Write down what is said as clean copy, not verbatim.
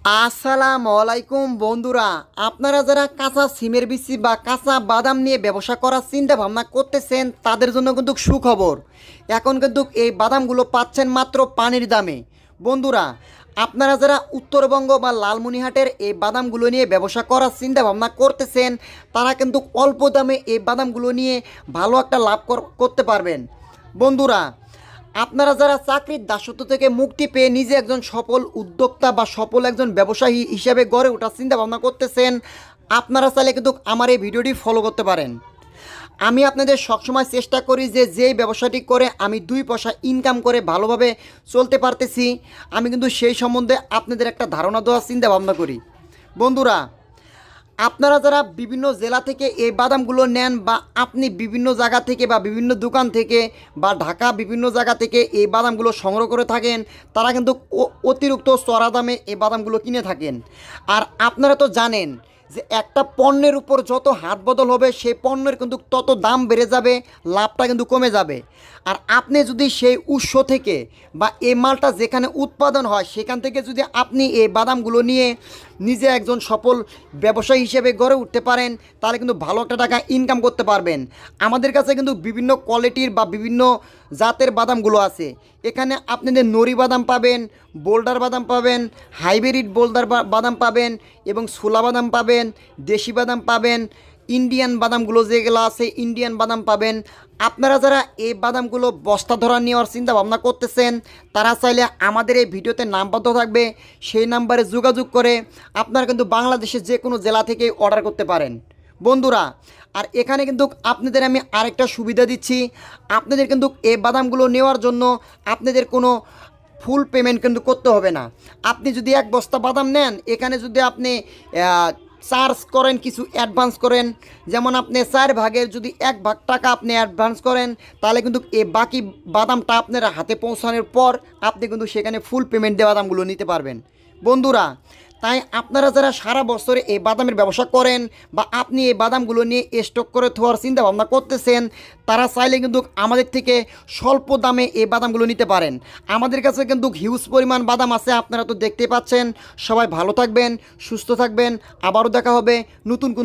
আসসালামু আলাইকুম বন্ধুরা, আপনারা যারা কাঁচা সিমের বিচি বা কাঁচা বাদাম নিয়ে ব্যবসা করার চিন্তা ভাবনা করতেছেন তাদের জন্য কিন্তু সুখবর। এখন কিন্তু এই বাদামগুলো পাচ্ছেন মাত্র পানির দামে। বন্ধুরা, আপনারা যারা উত্তরবঙ্গ বা লালমনিরহাটের এই বাদামগুলো নিয়ে ব্যবসা করার চিন্তা ভাবনা করতেছেন তারা কিন্তু অল্প দামে এই বাদামগুলো নিয়ে ভালো একটা লাভ করতে পারবেন। বন্ধুরা, আপনারা যারা চাকরির দাসত্ব থেকে মুক্তি পেয়ে নিজে একজন সফল উদ্যোক্তা বা সফল একজন ব্যবসায়ী হিসেবে গড়ে ওঠার চিন্তা ভাবনা করতেছেন, আপনারা চাইলে কিন্তু আমার এই ভিডিওটি ফলো করতে পারেন। আমি আপনাদের সবসময় চেষ্টা করি যে যেই ব্যবসাটি করে আমি 2 পয়সা ইনকাম করে ভালোভাবে চলতে পারতেছি, আমি কিন্তু সেই সম্বন্ধে আপনাদের একটা ধারণা দেওয়ার চিন্তা ভাবনা করি। বন্ধুরা, আপনারা যারা বিভিন্ন জেলা থেকে এই বাদামগুলো নেন বা আপনি বিভিন্ন জায়গা থেকে বা বিভিন্ন দোকান থেকে বা ঢাকা বিভিন্ন জায়গা থেকে এই বাদামগুলো সংগ্রহ করে থাকেন, তারা কিন্তু অতিরিক্ত চড়া দামে এই বাদামগুলো কিনে থাকেন। আর আপনারা তো জানেন যে একটা পণ্যের উপর যত হাত বদল হবে সেই পণ্যের কিন্তু তত দাম বেড়ে যাবে, লাভটা কিন্তু কমে যাবে। আর আপনি যদি সেই উৎস থেকে বা এই মালটা যেখানে উৎপাদন হয় সেখান থেকে যদি আপনি এই বাদামগুলো নিয়ে নিজে একজন সফল ব্যবসায়ী হিসেবে গড়ে উঠতে পারেন, তাহলে কিন্তু ভালো একটা টাকা ইনকাম করতে পারবেন। আমাদের কাছে কিন্তু বিভিন্ন কোয়ালিটির বা বিভিন্ন জাতের বাদামগুলো আছে। এখানে আপনাদের নরি বাদাম পাবেন, বোল্ডার বাদাম পাবেন, হাইব্রিড বোল্ডার বাদাম পাবেন এবং ছোলা বাদাম পাবেন, দেশি বাদাম পাবেন, ইন্ডিয়ান বাদামগুলো যেগুলো আছে ইন্ডিয়ান বাদাম পাবেন। আপনারা যারা এই বাদামগুলো বস্তা ধরা নেওয়ার চিন্তা ভাবনা করতেছেন তারা চাইলে আমাদের এই ভিডিওতে নাম্বার দেওয়া থাকবে, সেই নাম্বারে যোগাযোগ করে আপনারা কিন্তু বাংলাদেশের যে কোনো জেলা থেকে অর্ডার করতে পারেন। বন্ধুরা, আর এখানে কিন্তু আপনাদের আমি আরেকটা সুবিধা দিচ্ছি, আপনাদের কিন্তু এই বাদামগুলো নেওয়ার জন্য আপনাদের কোনো ফুল পেমেন্ট কিন্তু করতে হবে না। আপনি যদি 1 বস্তা বাদাম নেন, এখানে যদি আপনি চার্জ করেন, কিছু অ্যাডভান্স করেন, যেমন আপনি 4 ভাগের যদি 1 ভাগ টাকা আপনি অ্যাডভান্স করেন, তাহলে কিন্তু এই বাকি বাদামটা আপনার হাতে পৌঁছানোর পর আপনি কিন্তু সেখানে ফুল পেমেন্ট দিয়ে বাদামগুলো নিতে পারবেন। বন্ধুরা, তাই আপনারা যারা সারা বছরে এই বাদামের ব্যবসা করেন বা আপনি এই বাদামগুলো নিয়ে স্টক করে থাকার চিন্তা ভাবনা করতেছেন, তারা চাইলে কিন্তু আমাদের থেকে স্বল্প দামে এই বাদামগুলো নিতে পারেন। আমাদের কাছে কিন্তু হিউজ পরিমাণ বাদাম আছে, আপনারা তো দেখতে পাচ্ছেন। সবাই ভালো থাকবেন, সুস্থ থাকবেন, আবারও দেখা হবে নতুন কোনো